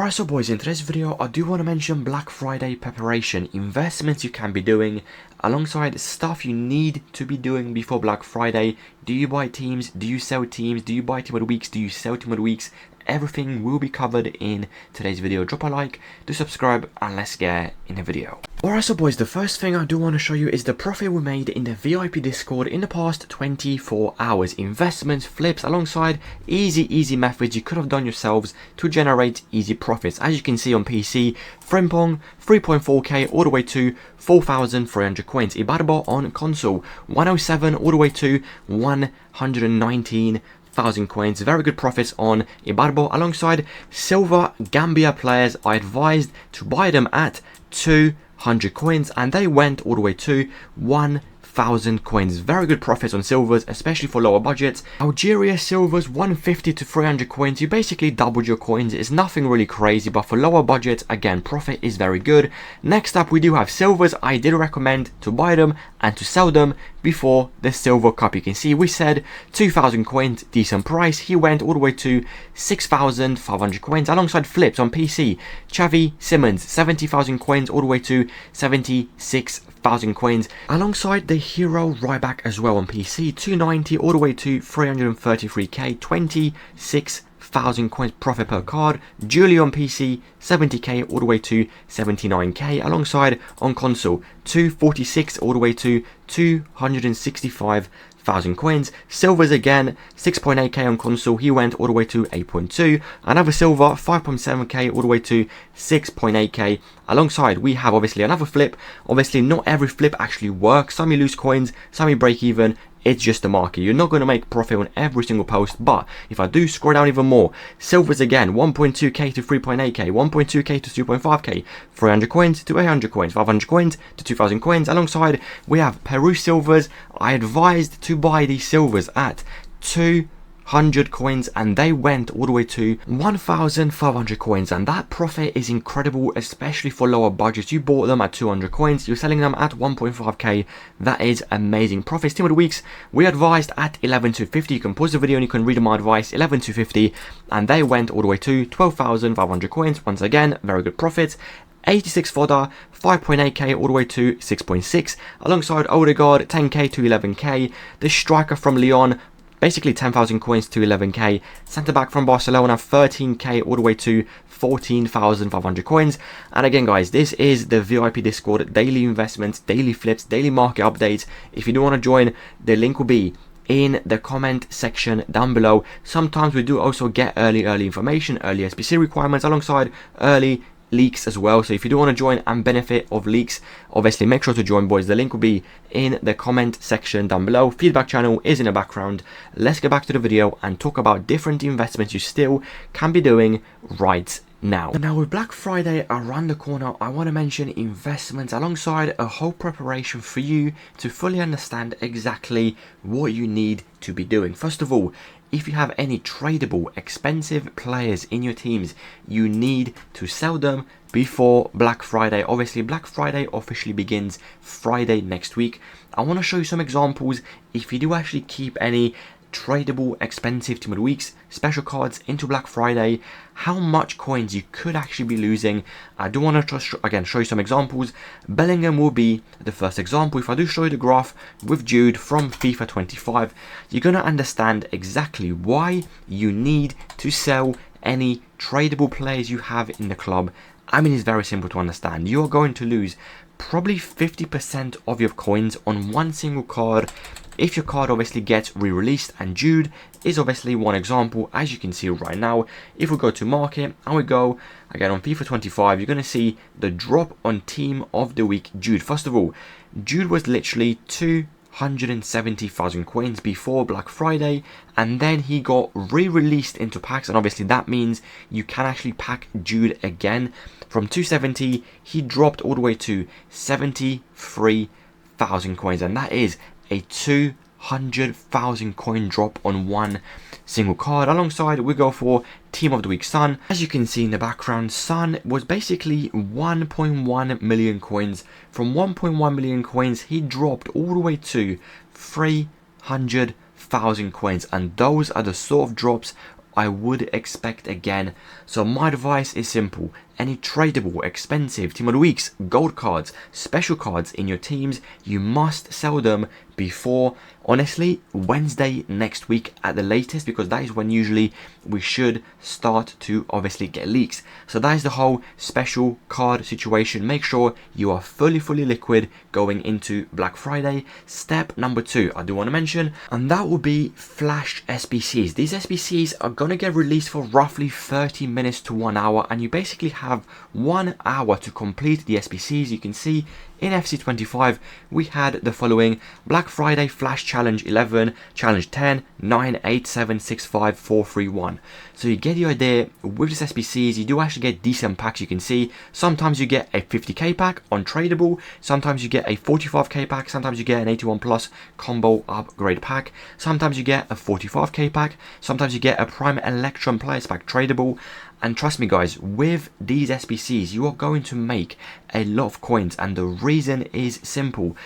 Alright, so boys, in today's video I do want to mention Black Friday preparation, investments you can be doing alongside stuff you need to be doing before Black Friday. Do you buy teams? Do you sell teams? Do you buy team of the weeks? Do you sell team of the weeks? Everything will be covered in today's video. Drop a like, do subscribe, and let's get in the video. Alright, so boys, the first thing I do want to show you is the profit we made in the VIP Discord in the past 24 hours. Investments, flips, alongside easy methods you could have done yourselves to generate easy profits. As you can see on PC, Frimpong 3.4k all the way to 4,300 coins. Ibarbo on console 107 all the way to 119,000 coins. Very good profits on Ibarbo. Alongside silver Gambia players, I advised to buy them at 200 coins and they went all the way to 1,000 coins. Very good profits on silvers, especially for lower budgets. Algeria silvers 150 to 300 coins. You basically doubled your coins. It's nothing really crazy, but for lower budgets, again, profit is very good. Next up, we do have silvers. I did recommend to buy them and to sell them before the silver cup. You can see we said 2,000 coins, decent price. He went all the way to 6,500 coins. Alongside flips on PC, Xavi Simmons 70,000 coins all the way to 76,000 coins. Alongside the hero Ryback as well on PC, 290 all the way to 333k, 26,000 coins profit per card. Julie on PC 70k all the way to 79k. Alongside on console 246 all the way to 265,000 coins. Silvers again 6.8k on console. He went all the way to 8.2. Another silver 5.7k all the way to 6.8k. Alongside we have obviously another flip. Obviously not every flip actually works. Some you lose coins, some you break even. It's just the market. You're not going to make profit on every single post, but if I do scroll down even more, silvers again 1.2k to 3.8k, 1.2k to 2.5k, 300 coins to 800 coins, 500 coins to 2,000 coins. Alongside we have Peru silvers. I advised to buy these silvers at 200 coins and they went all the way to 1,500 coins, and that profit is incredible, especially for lower budgets. You bought them at 200 coins, you're selling them at 1.5k. That is amazing profits. Team of the weeks we advised at 11,250. You can pause the video and you can read my advice. 11,250 and they went all the way to 12,500 coins. Once again, very good profits. 86 Fodder 5.8k all the way to 6.6. Alongside Odegaard 10k to 11k. The striker from Lyon basically 10,000 coins to 11k. Centre back from Barcelona 13k all the way to 14,500 coins. And again guys, this is the VIP Discord, daily investments, daily flips, daily market updates. If you do want to join, the link will be in the comment section down below. Sometimes we do also get early information, early SBC requirements, alongside early leaks as well. So if you do want to join and benefit of leaks, obviously make sure to join, boys. The link will be in the comment section down below. Feedback channel is in the background. Let's get back to the video and talk about different investments you still can be doing right now. Now with Black Friday around the corner, I want to mention investments alongside a whole preparation for you to fully understand exactly what you need to be doing. First of all, if you have any tradable expensive players in your teams, you need to sell them before Black Friday. Obviously Black Friday officially begins Friday next week. I want to show you some examples. If you do actually keep any tradable expensive team of the weeks special cards into Black Friday, how much coins you could actually be losing. I do want to again show you some examples. Bellingham will be the first example. If I do show you the graph with Jude from FIFA 25, you're going to understand exactly why you need to sell any tradable players you have in the club. I mean, it's very simple to understand. You're going to lose probably 50% of your coins on one single card if your card obviously gets re-released, and Jude is obviously one example. As you can see right now, if we go to market and we go again on FIFA 25, you're going to see the drop on team of the week Jude. First of all, Jude was literally 270,000 coins before Black Friday, and then he got re-released into packs, and obviously that means you can actually pack Jude again. From 270 he dropped all the way to 73,000 coins, and that is a 200,000 coin drop on one single card. Alongside we go for team of the week Son. As you can see in the background, Son was basically 1.1 million coins. From 1.1 million coins he dropped all the way to 300,000 coins, and those are the sort of drops I would expect again. So my advice is simple. Any tradable, expensive Team of the Weeks, gold cards, special cards in your teams, you must sell them before, honestly, Wednesday next week at the latest, because that is when usually we should start to obviously get leaks. So that is the whole special card situation. Make sure you are fully liquid going into Black Friday. Step number 2 I do want to mention, and that will be flash SBCs. These SBCs are going to get released for roughly 30 minutes to 1 hour, and you basically have 1 hour to complete the SBCs. You can see in FC 25 we had the following: Black Friday Flash Challenge 11, Challenge 10, 9, 8, 7, 6, 5, 4, 3, 1. So you get the idea. With this SBCs you do actually get decent packs. You can see sometimes you get a 50k pack on tradable, sometimes you get a 45k pack, sometimes you get an 81 plus combo upgrade pack, sometimes you get a 45k pack, sometimes you get a Prime Electron Players pack tradable. And trust me guys, with these SBCs you are going to make a lot of coins, and the reason is simple.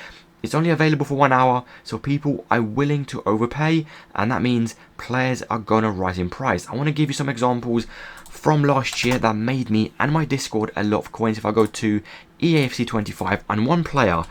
It's only available for 1 hour, so people are willing to overpay, and that means players are gonna rise in price. I want to give you some examples from last year that made me and my Discord a lot of coins. If I go to EAFC 25, and one player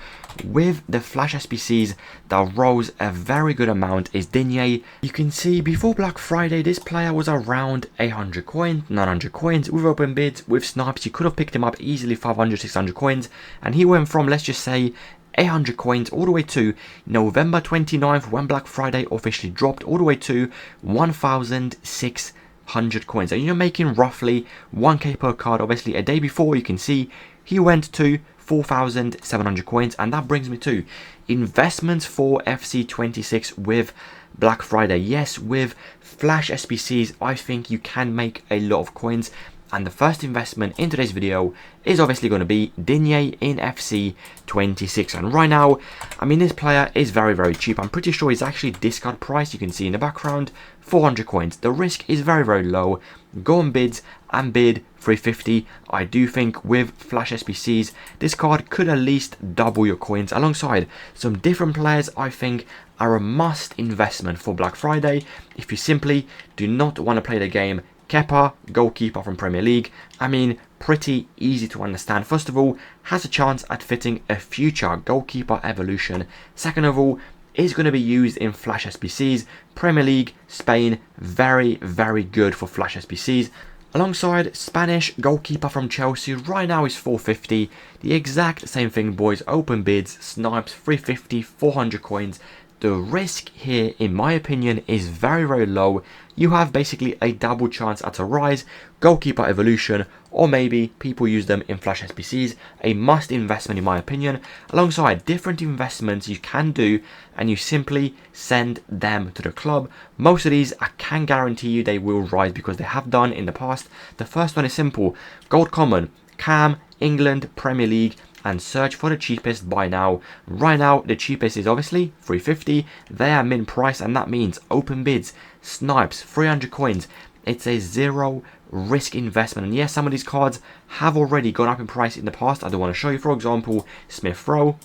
with the flash SBCs that rose a very good amount is Digne. You can see before Black Friday this player was around 800 coins, 900 coins. With open bids, with snipes, you could have picked him up easily 500, 600 coins, and he went from, let's just say, 800 coins all the way to November 29th when Black Friday officially dropped, all the way to 1,600 coins, and you're making roughly 1k per card. Obviously a day before you can see he went to 4,700 coins, and that brings me to investments for FC 26 with Black Friday. Yes, with flash SBCs I think you can make a lot of coins, and the first investment in today's video is obviously going to be Digne in FC 26. And right now, I mean, this player is very cheap. I'm pretty sure he's actually discard price. You can see in the background 400 coins. The risk is very low. Go on bids and bid 350. I do think with flash SBCs this card could at least double your coins, alongside some different players I think are a must investment for Black Friday if you simply do not want to play the game. Kepa, goalkeeper from Premier League. I mean, pretty easy to understand. First of all, has a chance at fitting a future goalkeeper evolution. Second of all, is going to be used in flash SBCs. Premier League, Spain, very good for flash SBCs. Alongside Spanish goalkeeper from Chelsea, right now is 450. The exact same thing, boys. Open bids, snipes, 350, 400 coins. The risk here, in my opinion, is very low. You have basically a double chance at a rise, goalkeeper evolution, or maybe people use them in flash SBCs. A must investment in my opinion, alongside different investments you can do, and you simply send them to the club. Most of these I can guarantee you they will rise because they have done in the past. The first one is simple: gold common, Cam, England, Premier League, and search for the cheapest buy now. Right now the cheapest is obviously 350. They are min price, and that means open bids, snipes, 300 coins. It's a zero risk investment, and yes, some of these cards have already gone up in price in the past. I don't want to show you, for example, Smith Rowe.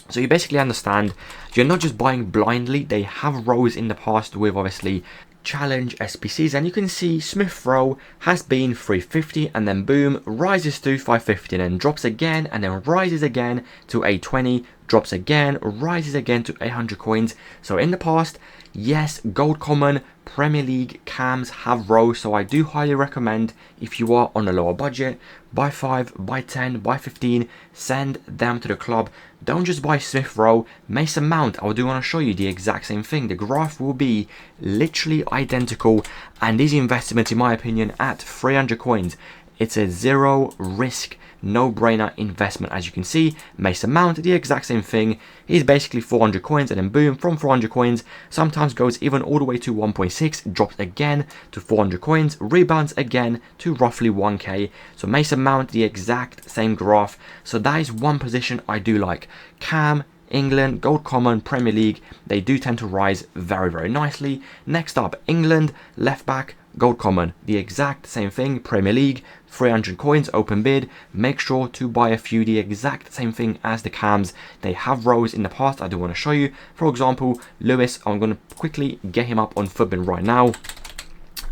So you basically understand you're not just buying blindly. They have rose in the past with obviously challenge SBCs, and you can see Smith Rowe has been 350 and then boom, rises to 550 and then drops again, and then rises again to 820, drops again, rises again to 800 coins. So in the past, yes, gold common, Premier League cams have rose, so I do highly recommend, if you are on a lower budget, buy 5, buy 10, buy 15, send them to the club. Don't just buy Smith Rowe. Mason Mount, I do want to show you the exact same thing. The graph will be literally identical, and these investments, in my opinion, at 300 coins, it's a zero risk, no-brainer investment. As you can see, Mason Mount, the exact same thing. He's basically 400 coins, and then boom, from 400 coins, sometimes goes even all the way to 1.6, drops again to 400 coins, rebounds again to roughly 1k. So Mason Mount, the exact same graph. So that is one position I do like. Cam, England, gold common, Premier League, they do tend to rise very nicely. Next up, England, left back, gold common, the exact same thing. Premier League, 300 coins, open bid. Make sure to buy a few, the exact same thing as the cams. They have rose in the past. I do want to show you, for example, Lewis. I'm going to quickly get him up on Footbin right now.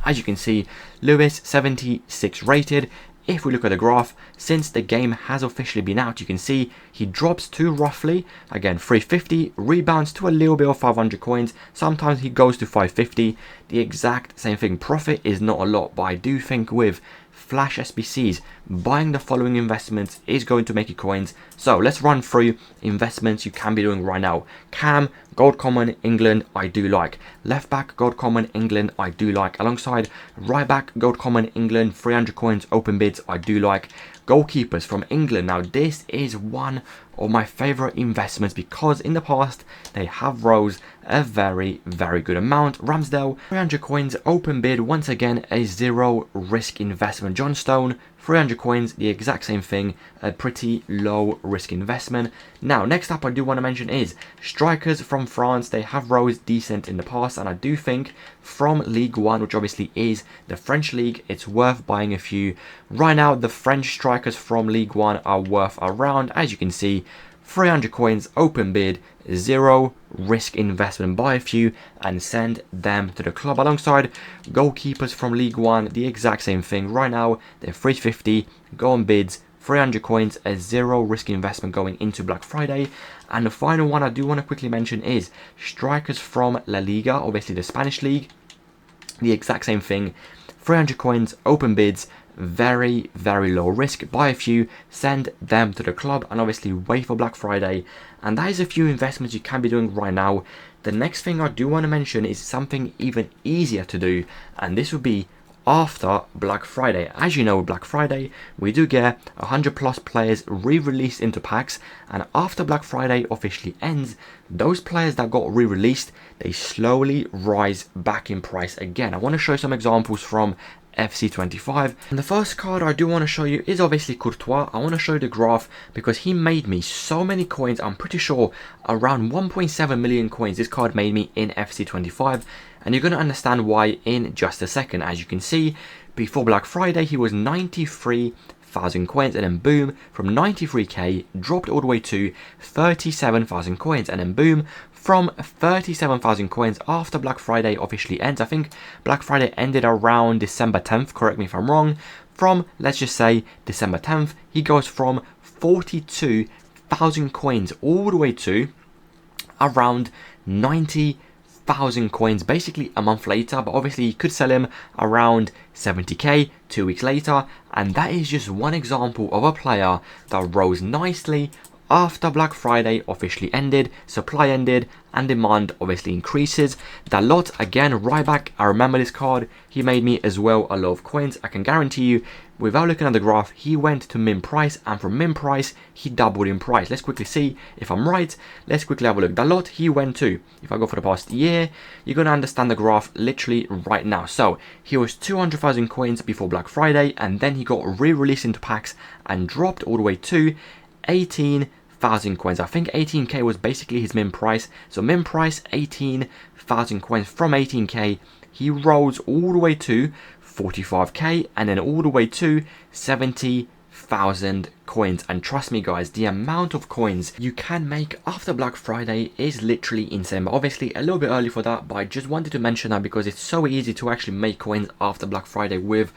As you can see, Lewis 76 rated. If we look at the graph, since the game has officially been out, you can see he drops to roughly, again, 350, rebounds to a little bit of 500 coins. Sometimes he goes to 550. The exact same thing. Profit is not a lot, but I do think with Flash SBCs, buying the following investments is going to make you coins. So let's run through investments you can be doing right now. Cam, Gold Common, England, I do like. Left back, Gold Common, England, I do like. Alongside right back, Gold Common, England, 300 coins, open bids, I do like. Goalkeepers from England. Now this is one of my favorite investments because in the past they have rose a very good amount. Ramsdale, 300 coins, open bid, once again a zero risk investment. John Stone, 300 coins, the exact same thing, a pretty low risk investment. Now next up I do want to mention is strikers from France. They have rose decent in the past, and I do think from League One, which obviously is the French league, it's worth buying a few. Right now the French strikers from League One are worth around, as you can see, 300 coins, open bid, zero risk investment. Buy a few and send them to the club. Alongside goalkeepers from League One, the exact same thing. Right now they're 350, go on bids, 300 coins, a zero risk investment going into Black Friday. And the final one I do want to quickly mention is strikers from La Liga, obviously the Spanish league, the exact same thing. 300 coins, open bids, very low risk. Buy a few, send them to the club, and obviously wait for Black Friday. And that is a few investments you can be doing right now. The next thing I do want to mention is something even easier to do, and this would be after Black Friday. As you know, with Black Friday we do get 100+ players re-released into packs, and after Black Friday officially ends, those players that got re-released, they slowly rise back in price again. I want to show some examples from FC25, and the first card I do want to show you is obviously Courtois. I want to show you the graph because he made me so many coins. I'm pretty sure around 1.7 million coins this card made me in FC25, and you're going to understand why in just a second. As you can see, before Black Friday he was 93,000 coins, and then boom, from 93k dropped all the way to 37,000 coins, and then boom, from 37,000 coins after Black Friday officially ends. I think Black Friday ended around December 10th, correct me if I'm wrong. From, let's just say, December 10th, he goes from 42,000 coins all the way to around 90,000 coins basically a month later. But obviously you could sell him around 70k 2 weeks later, and that is just one example of a player that rose nicely after Black Friday officially ended, supply ended, and demand obviously increases. Dalot, again, right back, I remember this card, he made me as well a lot of coins. I can guarantee you, without looking at the graph, he went to min price, and from min price, he doubled in price. Let's quickly see if I'm right. Let's quickly have a look. Dalot, he went to, if I go for the past year, you're going to understand the graph literally right now. So, he was 200,000 coins before Black Friday, and then he got re-released into packs and dropped all the way to 18,000 coins. I think 18k was basically his min price. So min price 18,000 coins. From 18k he rose all the way to 45k, and then all the way to 70,000 coins. And trust me guys, the amount of coins you can make after Black Friday is literally insane. But obviously a little bit early for that, but I just wanted to mention that because it's so easy to actually make coins after Black Friday with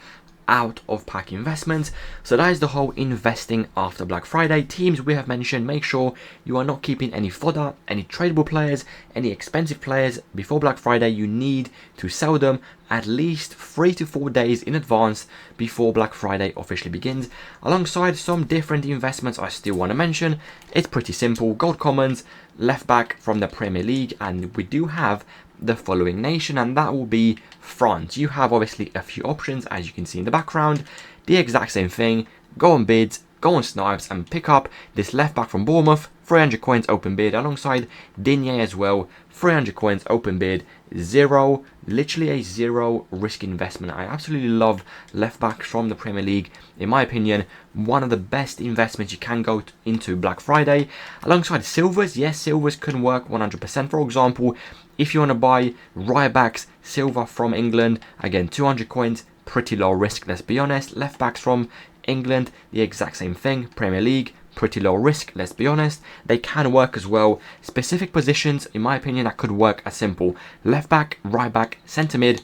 out of pack investments. So that is the whole investing after Black Friday. Teams we have mentioned, make sure you are not keeping any fodder, any tradable players, any expensive players before Black Friday. You need to sell them at least 3 to 4 days in advance before Black Friday officially begins. Alongside some different investments I still want to mention, it's pretty simple. Gold Commons, left back from the Premier League, and we do have the following nation, and that will be France. You have obviously a few options, as you can see in the background, the exact same thing. Go on bids, go on snipes, and pick up this left back from Bournemouth, 300 coins open bid, alongside Digne as well, 300 coins open bid, zero, literally a zero risk investment. I absolutely love left backs from the Premier League. In my opinion, one of the best investments you can go into Black Friday. Alongside silvers, yes, silvers can work 100%. For example, if you want to buy right backs, silver from England, again 200 coins, pretty low risk, let's be honest. Left backs from England, the exact same thing. Premier League, pretty low risk, let's be honest. They can work as well. Specific positions, in my opinion, that could work as simple: left back, right back, centre mid,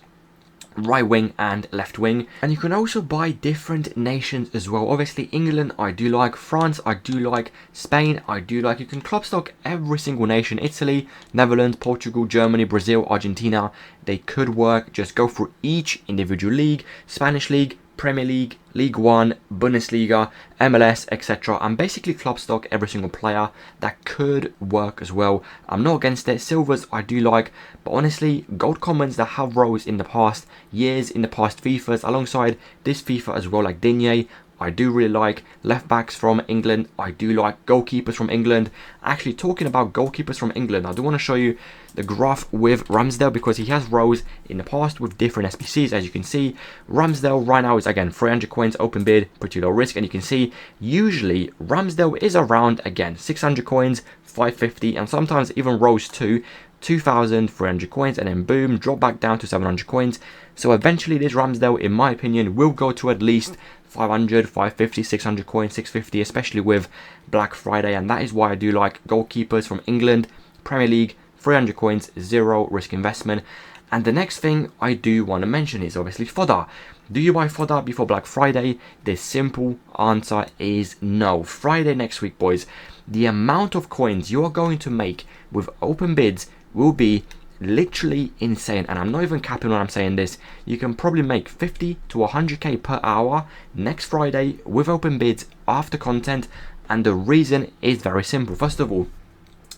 right wing and left wing. And you can also buy different nations as well. Obviously England I do like, France I do like, Spain I do like. You can club stock every single nation. Italy, Netherlands, Portugal, Germany, Brazil, Argentina, they could work. Just go through each individual league, Spanish league, Premier League, League One, Bundesliga, MLS, etc. and basically club stock every single player. That could work as well. I'm not against it. Silvers I do like, but honestly gold commons that have rose in the past years, in the past FIFAs, alongside this FIFA as well, like Digne, I do really like. Left backs from England I do like. Goalkeepers from England. Actually, talking about goalkeepers from England, I do want to show you the graph with Ramsdale, because he has rose in the past with different SBCs. As you can see, Ramsdale right now is again 300 coins, open bid, pretty low risk, and you can see usually Ramsdale is around again 600 coins, 550, and sometimes even rose to 2,300 coins, and then boom, drop back down to 700 coins. So eventually this Ramsdale, in my opinion, will go to at least 500, 550, 600 coins, 650, especially with Black Friday. And that is why I do like goalkeepers from England, Premier League, 300 coins, zero risk investment. And the next thing I do want to mention is obviously Fodder. Do you buy Fodder before Black Friday? The simple answer is no. Friday next week, boys, the amount of coins you are going to make with open bids will be literally insane. And I'm not even capping when I'm saying this. You can probably make 50 to 100k per hour next Friday with open bids after content. And the reason is very simple. First of all,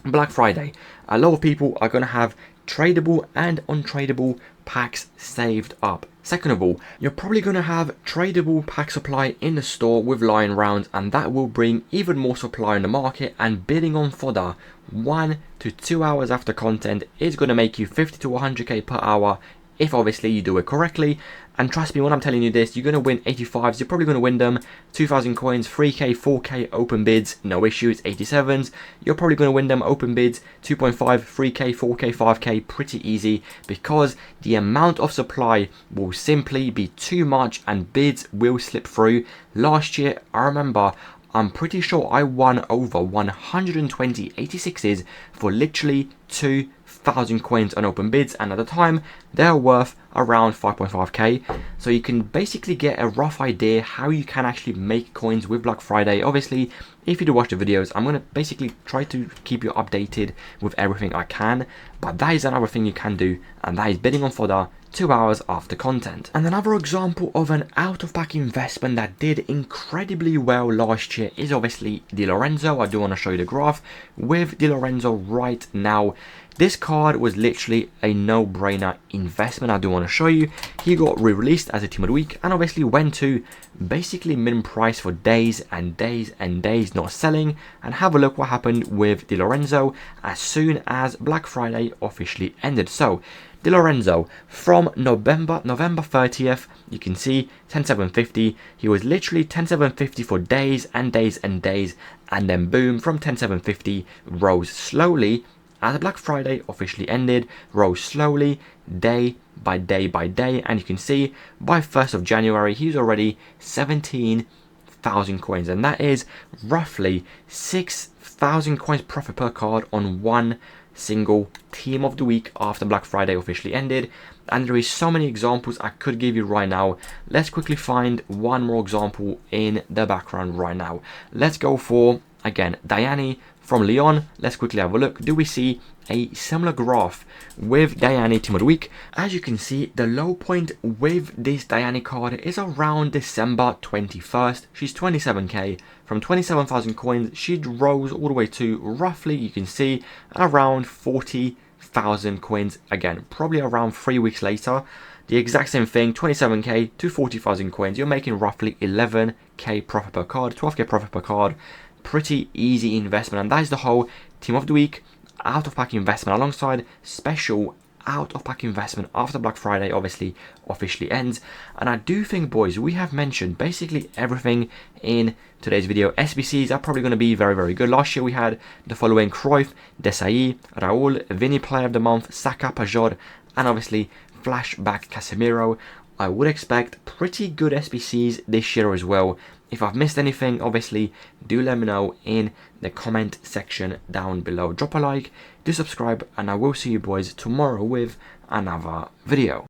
Black Friday, a lot of people are going to have tradable and untradeable packs saved up. Second of all, you're probably going to have tradable pack supply in the store with line rounds, and that will bring even more supply in the market. And bidding on Fodder 1 to 2 hours after content is going to make you 50 to 100k per hour if obviously you do it correctly. And trust me when I'm telling you this, you're going to win 85s, you're probably going to win them 2,000 coins, 3k, 4k open bids, no issues. 87s, you're probably going to win them open bids, 2.5, 3k, 4k, 5k, pretty easy, because the amount of supply will simply be too much and bids will slip through. Last year, I remember, I'm pretty sure I won over 120 86s for literally 2,000 coins on open bids, and at the time they're worth around 5.5k. So you can basically get a rough idea how you can actually make coins with Black Friday. Obviously, if you do watch the videos, I'm going to basically try to keep you updated with everything I can, but that is another thing you can do, and that is bidding on Fodder 2 hours after content. And another example of an out of pack investment that did incredibly well last year is obviously Di Lorenzo. I do want to show you the graph with Di Lorenzo right now. This card was literally a no-brainer investment. I do want to show you. He got re-released as a team of the week and obviously went to basically min price for days and days and days, not selling. And have a look what happened with Di Lorenzo as soon as Black Friday officially ended. So Di Lorenzo from November 30th, you can see 10,750. He was literally 10,750 for days and days and days, and then boom, from 10,750 rose slowly as Black Friday officially ended, rose slowly day by day by day, and you can see by 1st of January he's already 17,000 coins, and that is roughly 6,000 coins profit per card on one single team of the week after Black Friday officially ended. And there is so many examples I could give you right now. Let's quickly find one more example in the background right now. Let's go for, again, Diane from Lyon. Let's quickly have a look. Do we see a similar graph with Diane team of the week? As you can see, the low point with this Diane card is around December 21st. She's 27k. From 27,000 coins, she rose all the way to roughly, you can see, around 40,000 coins. Again, probably around 3 weeks later. The exact same thing, 27k to 40,000 coins. You're making roughly 11k profit per card, 12k profit per card. Pretty easy investment, and that is the whole team of the week out of pack investment alongside special out of pack investment after Black Friday obviously officially ends. And I do think, boys, we have mentioned basically everything in today's video. SBCs are probably going to be very, very good. Last year we had the following: Cruyff, Desailly, Raul, Vinny Player of the Month, Saka, Pajot, and obviously Flashback Casemiro. I would expect pretty good SBCs this year as well. If I've missed anything, obviously, do let me know in the comment section down below. Drop a like, do subscribe, and I will see you boys tomorrow with another video.